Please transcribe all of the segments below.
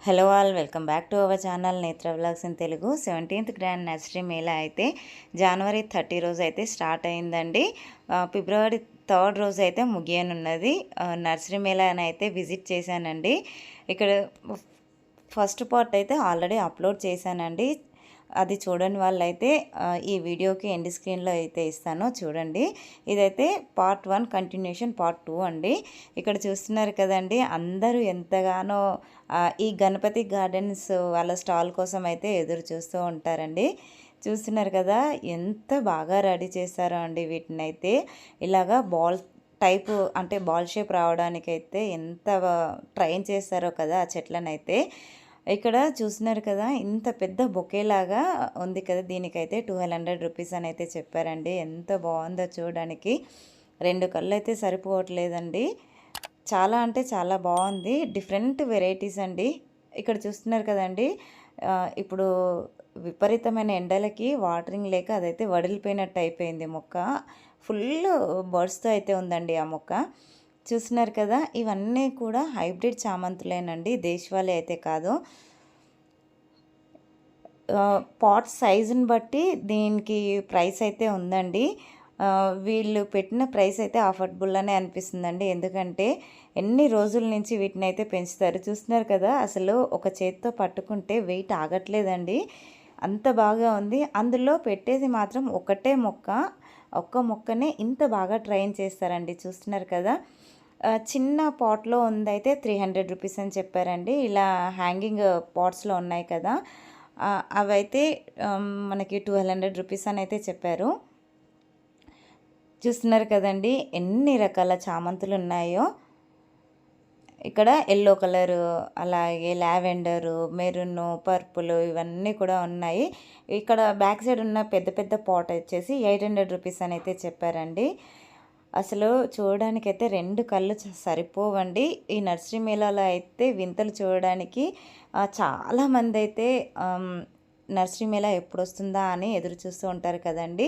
Hello all, welcome back to our channel Netra vlogs in Telugu. 17th grand nursery mela అయితే జనవరి 30 రోజు అయితే స్టార్ట్ అయిందండి. ఫిబ్రవరి 3rd రోజు అయితే ముగియనున్నది. నర్సరీ మేళాని అయితే విజిట్ చేశానండి. ఇక్కడ ఫస్ట్ పార్ట్ అయితే ఆల్రెడీ అప్లోడ్ చేశానండి. అది చూడని వాళ్ళైతే ఈ వీడియోకి ఎండ్ స్క్రీన్లో అయితే ఇస్తాను, చూడండి. ఇదైతే పార్ట్ 1 కంటిన్యూషన్, పార్ట్ 2 అండి. ఇక్కడ చూస్తున్నారు కదండి, అందరూ ఎంతగానో ఈ గణపతి గార్డెన్స్ వాళ్ళ స్టాల్ కోసం అయితే ఎదురు చూస్తూ ఉంటారండి. చూస్తున్నారు కదా ఎంత బాగా రెడీ చేస్తారో అండి. వీటిని అయితే ఇలాగా బాల్ టైపు, అంటే బాల్ షేప్ రావడానికైతే ఎంత ట్రైన్ చేస్తారో కదా ఆ చెట్లనైతే. ఇక్కడ చూస్తున్నారు కదా, ఇంత పెద్ద బొకేలాగా ఉంది కదా, దీనికైతే 1200 రూపీస్ అని అయితే చెప్పారండి. ఎంత బాగుందో చూడడానికి. 2 కళ్ళు అయితే సరిపోవట్లేదండి. చాలా అంటే చాలా బాగుంది. డిఫరెంట్ వెరైటీస్ అండి. ఇక్కడ చూస్తున్నారు కదండి, ఇప్పుడు విపరీతమైన ఎండలకి వాటరింగ్ లేక అదైతే వడిలిపోయినట్టు అయిపోయింది మొక్క. ఫుల్ బర్డ్స్తో అయితే ఉందండి ఆ మొక్క. చూస్తున్నారు కదా, ఇవన్నీ కూడా హైబ్రిడ్ చామంతులేనండి, దేశవాళీ అయితే కాదు. పాట్ సైజుని బట్టి దీనికి ప్రైస్ అయితే ఉందండి. వీళ్ళు పెట్టిన ప్రైస్ అయితే అఫోర్డబుల్ అనే అనిపిస్తుందండి. ఎందుకంటే ఎన్ని రోజుల నుంచి వీటిని అయితే పెంచుతారు. చూస్తున్నారు కదా, అసలు ఒక చేత్తో పట్టుకుంటే వెయిట్ ఆగట్లేదండి, అంత బాగా ఉంది. అందులో పెట్టేది మాత్రం ఒకటే మొక్క, ఒక్క మొక్కనే ఇంత బాగా ట్రైన్ చేస్తారండి. చూస్తున్నారు కదా, చిన్న పాట్లో ఉందైతే 300 రూపీస్ అని చెప్పారండి. ఇలా హ్యాంగింగ్ పాట్స్లో ఉన్నాయి కదా, అవైతే మనకి 1200 రూపీస్ అని అయితే చెప్పారు. చూస్తున్నారు కదండి ఎన్ని రకాల చామంతులు ఉన్నాయో. ఇక్కడ ఎల్లో కలరు, అలాగే లావెండరు, మెరూన్, పర్పుల్ ఇవన్నీ కూడా ఉన్నాయి. ఇక్కడ బ్యాక్ సైడ్ ఉన్న పెద్ద పెద్ద పాట్ వచ్చేసి 800 రూపీస్ అని అయితే చెప్పారండి. అసలు చూడడానికైతే 2 కళ్ళు సరిపోవండి. ఈ నర్సరీ మేళాలో అయితే వింతలు చూడడానికి చాలామంది అయితే నర్సరీ మేళా ఎప్పుడు వస్తుందా అని ఎదురు చూస్తూ ఉంటారు కదండి.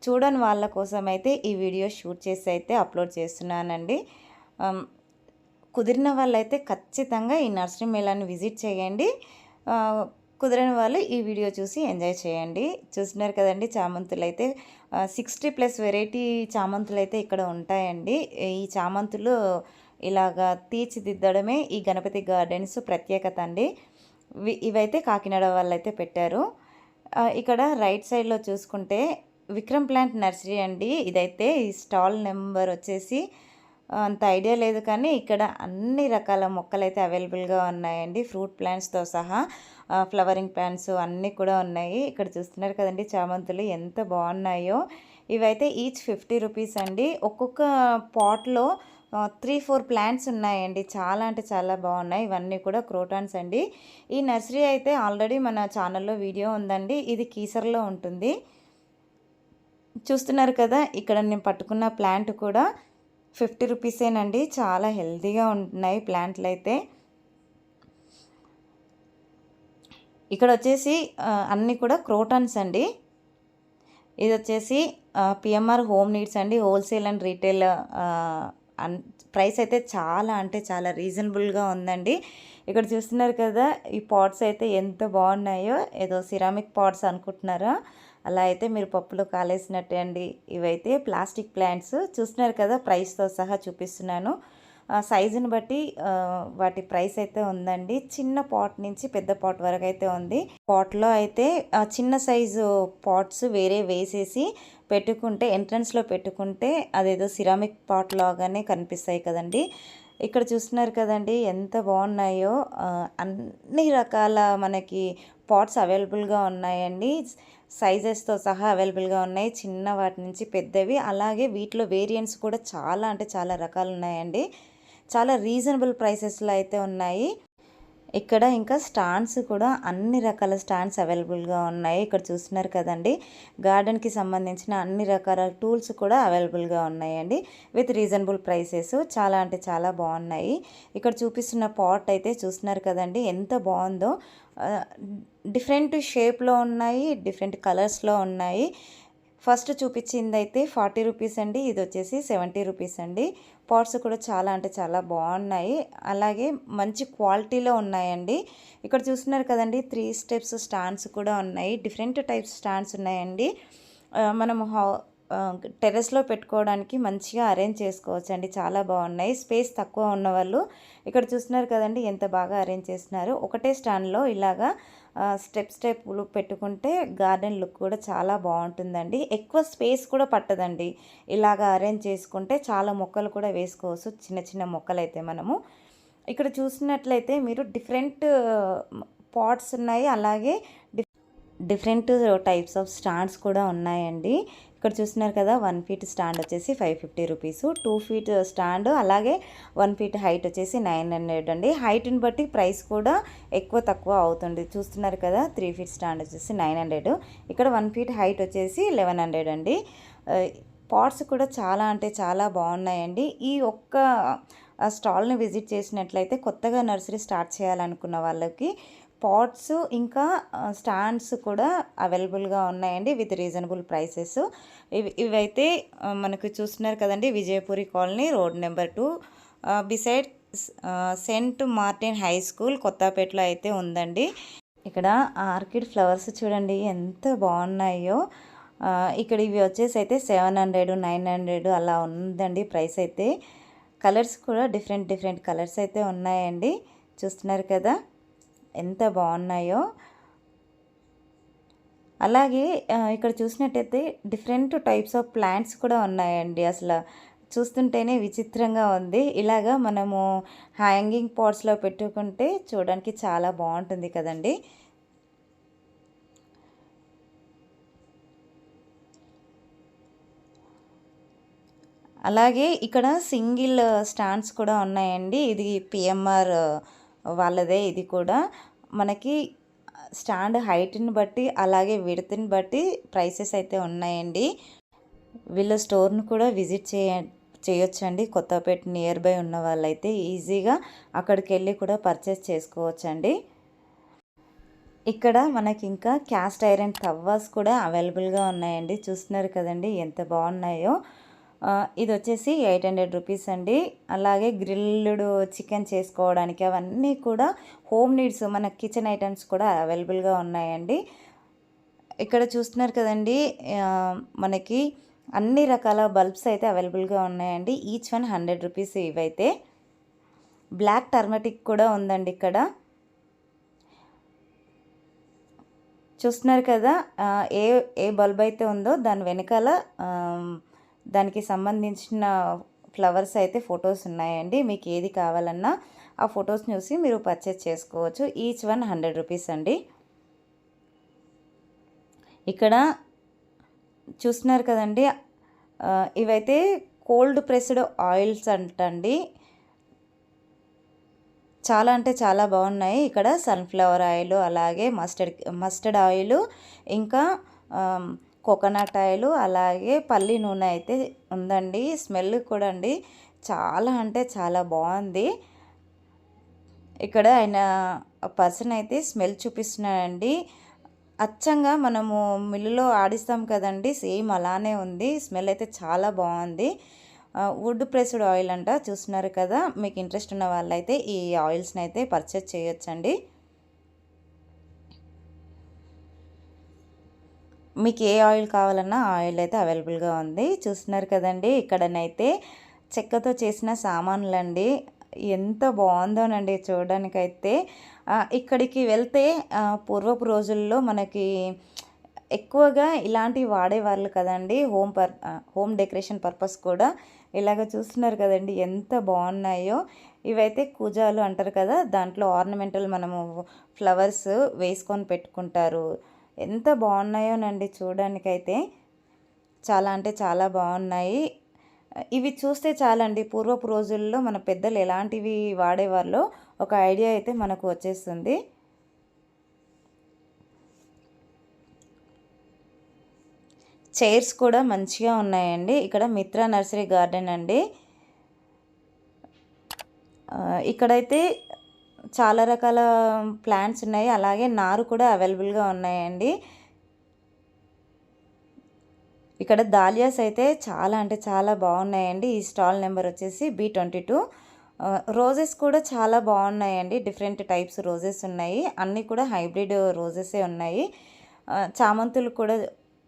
చూడని వాళ్ళ కోసం అయితే ఈ వీడియో షూట్ చేసి అయితే అప్లోడ్ చేస్తున్నానండి. కుదిరిన వాళ్ళైతే ఖచ్చితంగా ఈ నర్సరీ మేళాని విజిట్ చేయండి. కుదిరిన వాళ్ళు ఈ వీడియో చూసి ఎంజాయ్ చేయండి. చూస్తున్నారు కదండి, చామంతులు అయితే 60+ వెరైటీ చామంతులు అయితే ఇక్కడ ఉంటాయండి. ఈ చామంతులు ఇలాగా తీర్చిదిద్దడమే ఈ గణపతి గార్డెన్స్ ప్రత్యేకత అండి. ఇవైతే కాకినాడ వాళ్ళైతే పెట్టారు. ఇక్కడ రైట్ సైడ్లో చూసుకుంటే విక్రమ్ ప్లాంట్ నర్సరీ అండి. ఇదైతే ఈ స్టాల్ నెంబర్ వచ్చేసి అంత ఐడియా లేదు, కానీ ఇక్కడ అన్ని రకాల మొక్కలు అయితే అవైలబుల్గా ఉన్నాయండి. ఫ్రూట్ ప్లాంట్స్తో సహా ఫ్లవరింగ్ ప్లాంట్స్ అన్నీ కూడా ఉన్నాయి. ఇక్కడ చూస్తున్నారు కదండి, చామంతులు ఎంత బాగున్నాయో. ఇవైతే ఈచ్ 50 రూపీస్ అండి. ఒక్కొక్క పాట్లో 3-4 ప్లాంట్స్ ఉన్నాయండి. చాలా అంటే చాలా బాగున్నాయి. ఇవన్నీ కూడా క్రోటాన్స్ అండి. ఈ నర్సరీ అయితే ఆల్రెడీ మన ఛానల్లో వీడియో ఉందండి. ఇది కీసర్లో ఉంటుంది. చూస్తున్నారు కదా, ఇక్కడ నేను పట్టుకున్న ప్లాంట్ కూడా 50 రూపీసేనండి. చాలా హెల్తీగా ఉంటున్నాయి ప్లాంట్లు అయితే. ఇక్కడ వచ్చేసి అన్నీ కూడా క్రోటాన్స్ అండి. ఇది వచ్చేసి పిఎంఆర్ హోమ్ నీడ్స్ అండి. హోల్సేల్ అండ్ రీటైల్ ప్రైస్ అయితే చాలా అంటే చాలా రీజనబుల్గా ఉందండి. ఇక్కడ చూస్తున్నారు కదా, ఈ పాట్స్ అయితే ఎంత బాగున్నాయో. ఏదో సిరామిక్ పాట్స్ అనుకుంటున్నారా, అలా అయితే మీరు పప్పులో కాలేసినట్టే అండి. ఇవైతే ప్లాస్టిక్ ప్లాంట్స్. చూస్తున్నారు కదా, ప్రైస్తో సహా చూపిస్తున్నాను. సైజుని బట్టి వాటి ప్రైస్ అయితే ఉందండి. చిన్న పాట్ నుంచి పెద్ద పాట్ వరకు అయితే ఉంది. పాట్లో అయితే చిన్న సైజు పాట్స్ వేరే వేసేసి పెట్టుకుంటే, ఎంట్రన్స్లో పెట్టుకుంటే అదేదో సిరామిక్ పాట్ లాగానే కనిపిస్తాయి కదండి. ఇక్కడ చూస్తున్నారు కదండి ఎంత బాగున్నాయో. అన్ని రకాల మనకి పాట్స్ అవైలబుల్గా ఉన్నాయండి. సైజెస్తో సహా అవైలబుల్గా ఉన్నాయి, చిన్న వాటి నుంచి పెద్దవి. అలాగే వీటిలో వేరియంట్స్ కూడా చాలా అంటే చాలా రకాలు ఉన్నాయండి. చాలా రీజనబుల్ ప్రైసెస్లో అయితే ఉన్నాయి. ఇక్కడ ఇంకా స్టాండ్స్ కూడా అన్ని రకాల స్టాండ్స్ అవైలబుల్గా ఉన్నాయి. ఇక్కడ చూస్తున్నారు కదండి, గార్డెన్కి సంబంధించిన అన్ని రకాల టూల్స్ కూడా అవైలబుల్గా ఉన్నాయండి విత్ రీజనబుల్ ప్రైసెస్. చాలా అంటే చాలా బాగున్నాయి. ఇక్కడ చూపిస్తున్న పాట్ అయితే చూస్తున్నారు కదండి ఎంత బాగుందో. డిఫరెంట్ షేప్లో ఉన్నాయి, డిఫరెంట్ కలర్స్లో ఉన్నాయి. ఫస్ట్ చూపించిందైతే 40 రూపీస్ అండి. ఇది వచ్చేసి 70 రూపీస్ అండి. పాట్స్ కూడా చాలా అంటే చాలా బాగున్నాయి, అలాగే మంచి క్వాలిటీలో ఉన్నాయండి. ఇక్కడ చూస్తున్నారు కదండి, 3 స్టెప్స్ స్టాండ్స్ కూడా ఉన్నాయి. డిఫరెంట్ టైప్స్ స్టాండ్స్ ఉన్నాయండి. మనము టెర్రస్లో పెట్టుకోవడానికి మంచిగా అరేంజ్ చేసుకోవచ్చండి. చాలా బాగున్నాయి. స్పేస్ తక్కువ ఉన్నవాళ్ళు ఇక్కడ చూస్తున్నారు కదండి, ఎంత బాగా అరేంజ్ చేస్తున్నారు. ఒకటే స్టాండ్లో ఇలాగా స్టెప్లు పెట్టుకుంటే గార్డెన్ లుక్ కూడా చాలా బాగుంటుందండి. ఎక్కువ స్పేస్ కూడా పట్టదండి. ఇలాగ అరేంజ్ చేసుకుంటే చాలా మొక్కలు కూడా వేసుకోవచ్చు, చిన్న చిన్న మొక్కలు అయితే. మనము ఇక్కడ చూసినట్లయితే మీరు డిఫరెంట్ పాట్స్ ఉన్నాయి, అలాగే డిఫరెంట్ టైప్స్ ఆఫ్ స్టాండ్స్ కూడా ఉన్నాయండి. ఇక్కడ చూస్తున్నారు కదా, 1 ఫీట్ స్టాండ్ వచ్చేసి 550 రూపీస్, 2 ఫీట్ స్టాండ్ అలాగే 1 ఫీట్ హైట్ వచ్చేసి 900 అండి. హైట్ని బట్టి ప్రైస్ కూడా ఎక్కువ తక్కువ అవుతుంది. చూస్తున్నారు కదా, 3 ఫీట్ స్టాండ్ వచ్చేసి 900, ఇక్కడ 1 ఫీట్ హైట్ వచ్చేసి 1100 అండి. పాట్స్ కూడా చాలా అంటే చాలా బాగున్నాయండి. ఈ ఒక్క స్టాల్ని విజిట్ చేసినట్లయితే కొత్తగా నర్సరీ స్టార్ట్ చేయాలనుకున్న వాళ్ళకి పాట్స్ ఇంకా స్టాండ్స్ కూడా అవైలబుల్గా ఉన్నాయండి విత్ రీజనబుల్ ప్రైసెస్. ఇవైతే మనకు చూస్తున్నారు కదండి, Vijayapuri colony, road number 2, beside Saint Martin high school, కొత్తపేటలో అయితే ఉందండి. ఇక్కడ ఆర్కిడ్ ఫ్లవర్స్ చూడండి ఎంత బాగున్నాయో. ఇక్కడ ఇవి వచ్చేసి అయితే 700, 900 అలా ఉందండి ప్రైస్ అయితే. కలర్స్ కూడా డిఫరెంట్ కలర్స్ అయితే ఉన్నాయండి. చూస్తున్నారు కదా ఎంత బాగున్నాయో. అలాగే ఇక్కడ చూసినట్టయితే డిఫరెంట్ టైప్స్ ఆఫ్ ప్లాంట్స్ కూడా ఉన్నాయండి. అసలు చూస్తుంటేనే విచిత్రంగా ఉంది. ఇలాగా మనము హ్యాంగింగ్ పాట్స్లో పెట్టుకుంటే చూడడానికి చాలా బాగుంటుంది కదండి. అలాగే ఇక్కడ సింగిల్ స్టాండ్స్ కూడా ఉన్నాయండి. ఇది పిఎంఆర్ వాళ్ళదే. ఇది కూడా మనకి స్టాండ్ హైట్ని బట్టి అలాగే విడ్త్ని బట్టి ప్రైసెస్ అయితే ఉన్నాయండి. వీళ్ళ స్టోర్ను కూడా విజిట్ చేయొచ్చండి. కొత్తపేట నియర్ బై ఉన్న వాళ్ళైతే ఈజీగా అక్కడికి వెళ్ళి కూడా పర్చేస్ చేసుకోవచ్చండి. ఇక్కడ మనకి ఇంకా క్యాస్ట్ ఐరన్ తవ్వాస్ కూడా అవైలబుల్గా ఉన్నాయండి. చూస్తున్నారు కదండి ఎంత బాగున్నాయో. ఇది వచ్చేసి 800 రూపీస్ అండి. అలాగే గ్రిల్డ్ చికెన్ చేసుకోవడానికి అవన్నీ కూడా హోమ్ నీడ్స్ మన కిచెన్ ఐటమ్స్ కూడా అవైలబుల్గా ఉన్నాయండి. ఇక్కడ చూస్తున్నారు కదండి, మనకి అన్ని రకాల బల్బ్స్ అయితే అవైలబుల్గా ఉన్నాయండి. Each one 100 rupees. ఇవైతే బ్లాక్ టర్మటిక్ కూడా ఉందండి ఇక్కడ. చూస్తున్నారు కదా, ఏ బల్బ్ అయితే ఉందో దాని వెనకాల దానికి సంబంధించిన ఫ్లవర్స్ అయితే ఫొటోస్ ఉన్నాయండి. మీకు ఏది కావాలన్నా ఆ ఫొటోస్ చూసి మీరు పర్చేస్ చేసుకోవచ్చు. ఈచ్ వన్ 100 రూపీస్ అండి. ఇక్కడ చూస్తున్నారు కదండి, ఇవైతే కోల్డ్ ప్రెస్డ్ ఆయిల్స్ అంటండి. చాలా అంటే చాలా బాగున్నాయి. ఇక్కడ సన్ఫ్లవర్ ఆయిల్, అలాగే మస్టర్డ్ ఆయిల్, ఇంకా కోకోనట్ ఆయిల్, అలాగే పల్లి నూనె అయితే ఉందండి. స్మెల్ కూడా అండి చాలా అంటే చాలా బాగుంది. ఇక్కడ ఆయన పర్సన్ అయితే స్మెల్ చూపిస్తున్నాడండి. అచ్చంగా మనము మిల్లులో ఆడిస్తాం కదండి, సేమ్ అలానే ఉంది. స్మెల్ అయితే చాలా బాగుంది. వుడ్ ప్రెస్డ్ ఆయిల్ అంట. చూస్తున్నారు కదా, మీకు ఇంట్రెస్ట్ ఉన్న వాళ్ళైతే ఈ ఆయిల్స్ని అయితే పర్చేస్ చేయొచ్చండి. మీకు ఏ ఆయిల్ కావాలన్నా ఆయిల్ అయితే అవైలబుల్గా ఉంది. చూస్తున్నారు కదండి, ఇక్కడనైతే చెక్కతో చేసిన సామాన్లు అండి. ఎంత బాగుందోనండి చూడడానికైతే. ఇక్కడికి వెళ్తే పూర్వపు రోజుల్లో మనకి ఎక్కువగా ఇలాంటివి వాడేవాళ్ళు కదండి. హోమ్ డెకరేషన్ పర్పస్ కూడా. ఇలాగ చూస్తున్నారు కదండి ఎంత బాగున్నాయో. ఇవైతే కూజాలు అంటారు కదా, దాంట్లో ఆర్నమెంటల్ మనము ఫ్లవర్స్ వేసుకొని పెట్టుకుంటారు. ఎంత బాగున్నాయోనండి చూడడానికైతే. చాలా అంటే చాలా బాగున్నాయి. ఇవి చూస్తే చాలండి, పూర్వపు రోజుల్లో మన పెద్దలు ఎలాంటివి వాడేవాళ్ళో ఒక ఐడియా అయితే మనకు వచ్చేస్తుంది. చైర్స్ కూడా మంచిగా ఉన్నాయండి. ఇక్కడ మిత్రా నర్సరీ గార్డెన్ అండి. ఇక్కడైతే చాలా రకాల ప్లాంట్స్ ఉన్నాయి, అలాగే నారు కూడా అవైలబుల్గా ఉన్నాయండి. ఇక్కడ దాలియాస్ అయితే చాలా అంటే చాలా బాగున్నాయండి. ఈ స్టాల్ నెంబర్ వచ్చేసి B22. రోజెస్ కూడా చాలా బాగున్నాయండి. డిఫరెంట్ టైప్స్ రోజెస్ ఉన్నాయి. అన్నీ కూడా హైబ్రిడ్ రోజెసే ఉన్నాయి. చామంతులు కూడా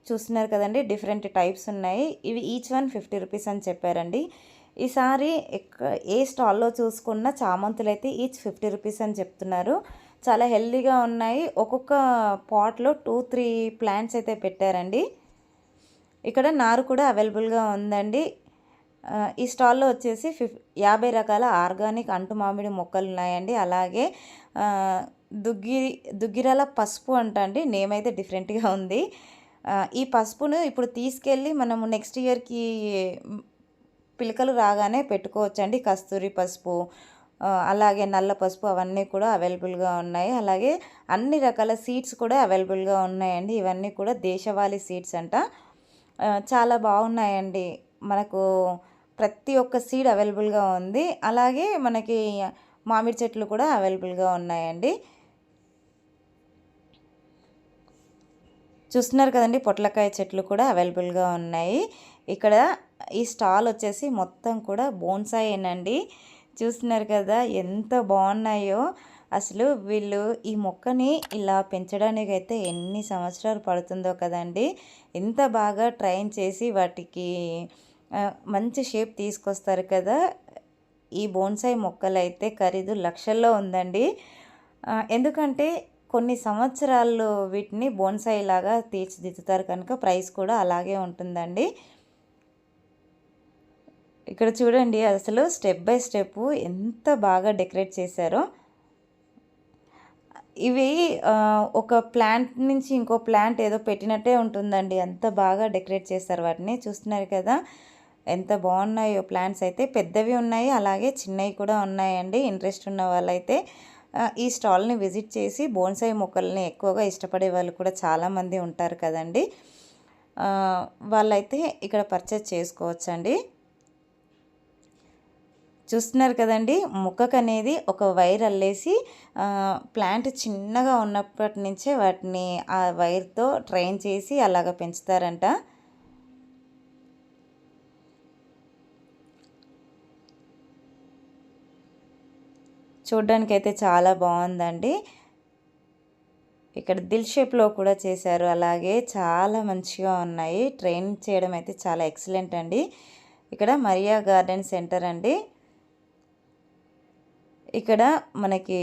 చూస్తున్నారు కదండి, డిఫరెంట్ టైప్స్ ఉన్నాయి. ఇవి ఈచ్ వన్ 50 రూపీస్ అని చెప్పారండి. ఈసారి ఏ స్టాల్లో చూసుకున్న చామంతులు అయితే ఈచ్ 50 రూపీస్ అని చెప్తున్నారు. చాలా హెల్దీగా ఉన్నాయి. ఒక్కొక్క పాట్లో 2-3 ప్లాంట్స్ అయితే పెట్టారండి. ఇక్కడ నారు కూడా అవైలబుల్గా ఉందండి. ఈ స్టాల్లో వచ్చేసి 50 రకాల ఆర్గానిక్ అంటు మామిడి మొక్కలు ఉన్నాయండి. అలాగే దుగ్గిరాల పసుపు అంట అండి, నేమ్ అయితే డిఫరెంట్గా ఉంది. ఈ పసుపును ఇప్పుడు తీసుకెళ్ళి మనము నెక్స్ట్ ఇయర్కి పిలకలు రాగానే పెట్టుకోవచ్చండి. కస్తూరి పసుపు, అలాగే నల్ల పసుపు అవన్నీ కూడా అవైలబుల్గా ఉన్నాయి. అలాగే అన్ని రకాల సీడ్స్ కూడా అవైలబుల్గా ఉన్నాయండి. ఇవన్నీ కూడా దేశవాళీ సీడ్స్ అంట. చాలా బాగున్నాయండి. మనకు ప్రతి ఒక్క సీడ్ అవైలబుల్గా ఉంది. అలాగే మనకి మామిడి చెట్లు కూడా అవైలబుల్గా ఉన్నాయండి. చూస్తున్నారు కదండి, పొట్లకాయ చెట్లు కూడా అవైలబుల్గా ఉన్నాయి. ఇక్కడ ఈ స్టాల్ వచ్చేసి మొత్తం కూడా బోన్సాయేనండి. చూస్తున్నారు కదా ఎంత బాగున్నాయో. అసలు వీళ్ళు ఈ మొక్కని ఇలా పెంచడానికి అయితే ఎన్ని సంవత్సరాలు పడుతుందో కదండి. ఎంత బాగా ట్రైన్ చేసి వాటికి మంచి షేప్ తీసుకొస్తారు కదా. ఈ బోన్సాయి మొక్కలు అయితే ఖరీదు లక్షల్లో ఉందండి. ఎందుకంటే కొన్ని సంవత్సరాలు వీటిని బోన్సాయి లాగా తీర్చిదిద్దుతారు కనుక ప్రైస్ కూడా అలాగే ఉంటుందండి. ఇక్కడ చూడండి, అసలు స్టెప్ బై స్టెప్ ఎంత బాగా డెకరేట్ చేశారో. ఇవి ఒక ప్లాంట్ నుంచి ఇంకో ప్లాంట్ ఏదో పెట్టినట్టే ఉంటుందండి. అంత బాగా డెకరేట్ చేస్తారు వాటిని. చూస్తున్నారు కదా ఎంత బాగున్నాయో. ప్లాంట్స్ అయితే పెద్దవి ఉన్నాయి, అలాగే చిన్నవి కూడా ఉన్నాయండి. ఇంట్రెస్ట్ ఉన్న వాళ్ళైతే ఈ స్టాల్ని విజిట్ చేసి బోన్సాయి మొక్కల్ని ఎక్కువగా ఇష్టపడే వాళ్ళు కూడా చాలామంది ఉంటారు కదండి. వాళ్ళైతే ఇక్కడ పర్చేజ్ చేసుకోవచ్చండి. చూస్తున్నారు కదండి, మొక్కకు అనేది ఒక వైర్ అల్లేసి ప్లాంట్ చిన్నగా ఉన్నప్పటి నుంచే వాటిని ఆ వైర్తో ట్రైన్ చేసి అలాగ పెంచుతారంట. చూడ్డానికి అయితే చాలా బాగుందండి. ఇక్కడ దిల్ షేప్లో కూడా చేశారు. అలాగే చాలా మంచిగా ఉన్నాయి. ట్రైన్ చేయడం అయితే చాలా ఎక్సలెంట్ అండి. ఇక్కడ మరియా గార్డెన్ సెంటర్ అండి. ఇక్కడ మనకి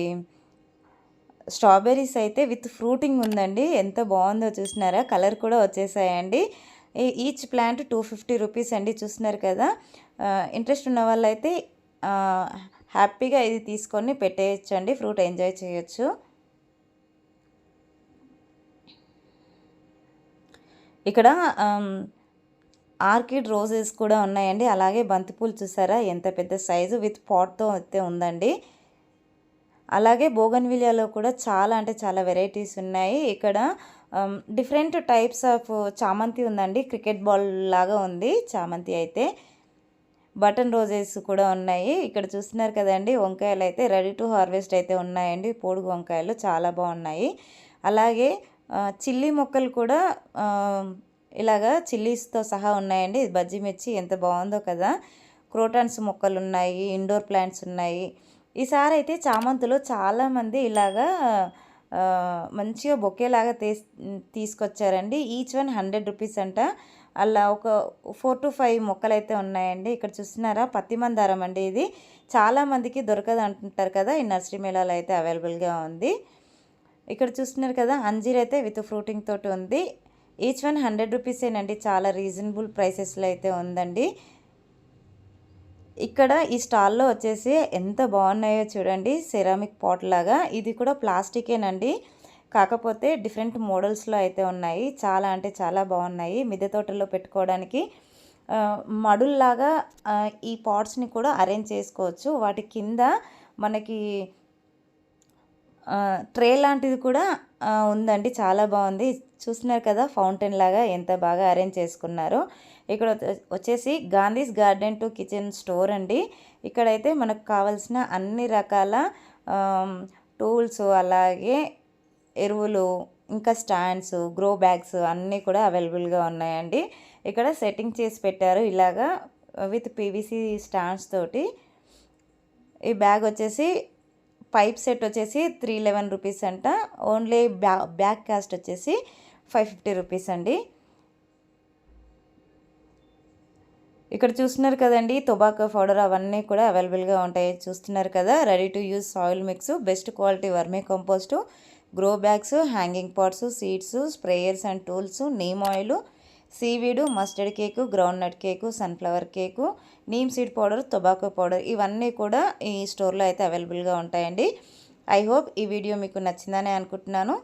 స్ట్రాబెర్రీస్ అయితే విత్ ఫ్రూటింగ్ ఉందండి. ఎంత బాగుందో చూస్తున్నారా. కలర్ కూడా వచ్చేసాయండి. ఈచ్ ప్లాంట్ 250 రూపీస్ అండి. చూస్తున్నారు కదా. ఇంట్రెస్ట్ ఉన్న వాళ్ళైతే హ్యాపీగా ఇది తీసుకొని పెట్టేయచ్చండి. ఫ్రూట్ ఎంజాయ్ చేయొచ్చు. ఇక్కడ ఆర్కిడ్ రోజెస్ కూడా ఉన్నాయండి. అలాగే బంతిపూలు చూసారా ఎంత పెద్ద సైజు విత్ పాట్తో అయితే ఉందండి. అలాగే బోగన్విలియాలో కూడా చాలా అంటే చాలా వెరైటీస్ ఉన్నాయి. ఇక్కడ డిఫరెంట్ టైప్స్ ఆఫ్ చామంతి ఉందండి. క్రికెట్ బాల్ లాగా ఉంది చామంతి అయితే. బటన్ రోజెస్ కూడా ఉన్నాయి. ఇక్కడ చూస్తున్నారు కదండి, వంకాయలు అయితే రెడీ టు హార్వెస్ట్ అయితే ఉన్నాయండి. పొడుగు వంకాయలు చాలా బాగున్నాయి. అలాగే చిల్లీ మొక్కలు కూడా ఇలాగా చిల్లీస్తో సహా ఉన్నాయండి. బజ్జీ మిర్చి ఎంత బాగుందో కదా. క్రోటాన్స్ మొక్కలు ఉన్నాయి, ఇండోర్ ప్లాంట్స్ ఉన్నాయి. ఈసారి అయితే చామంతులు చాలామంది ఇలాగా మంచిగా బొకేలాగా తీసుకొచ్చారండి. ఈచ్ వన్ 100 రూపీస్ అంట. అలా ఒక 4 to 5 మొక్కలు అయితే ఉన్నాయండి. ఇక్కడ చూస్తున్నారా పత్తి మందారం అండి. ఇది చాలామందికి దొరకదు అంటుంటారు కదా. ఈ నర్సరీ మేళాలో అయితే అవైలబుల్గా ఉంది. ఇక్కడ చూస్తున్నారు కదా, అంజీర్ అయితే విత్ ఫ్రూటింగ్ తోటి ఉంది. Each one 100 రూపీసేనండి. చాలా రీజనబుల్ ప్రైసెస్లో అయితే ఉందండి. ఇక్కడ ఈ స్టాల్లో వచ్చేసి ఎంత బాగున్నాయో చూడండి. సెరామిక్ పాట్ లాగా. ఇది కూడా ప్లాస్టికేనండి, కాకపోతే డిఫరెంట్ మోడల్స్లో అయితే ఉన్నాయి. చాలా అంటే చాలా బాగున్నాయి. మిద్దె తోటలో పెట్టుకోవడానికి మడుల్లాగా ఈ పాట్స్ని కూడా అరేంజ్ చేసుకోవచ్చు. వాటి కింద మనకి ట్రే లాంటిది కూడా ఉందండి. చాలా బాగుంది. చూస్తున్నారు కదా, ఫౌంటైన్ లాగా ఎంత బాగా అరేంజ్ చేసుకున్నారో. ఇక్కడ వచ్చేసి Gandhi's garden to kitchen store అండి. ఇక్కడైతే మనకు కావాల్సిన అన్ని రకాల టూల్స్, అలాగే ఎరువులు, ఇంకా స్టాండ్స్, గ్రో బ్యాగ్స్ అన్నీ కూడా అవైలబుల్గా ఉన్నాయండి. ఇక్కడ సెట్టింగ్ చేసి పెట్టారు ఇలాగా విత్ పీవీసీ స్టాండ్స్ తోటి. ఈ బ్యాగ్ వచ్చేసి పైప్ సెట్ వచ్చేసి 311 రూపీస్ అంట. ఓన్లీ బ్యాగ్ కాస్ట్ వచ్చేసి 550 రూపీస్ అండి. ఇక్కడ చూస్తున్నారు కదండి, టొబాకో పౌడర్ అవన్నీ కూడా అవైలబుల్గా ఉంటాయి. చూస్తున్నారు కదా, ready to use soil mix, best quality vermi compost, grow bags, hanging pots, seeds, sprayers and tools, neem oil, seaweed, mustard cake, groundnut cake, sunflower cake, neem seed powder, tobacco powder ఇవన్నీ కూడా ఈ స్టోర్లో అయితే అవైలబుల్గా ఉంటాయండి. ఐ హోప్ ఈ video మీకు నచ్చిందని అనుకుంటున్నాను.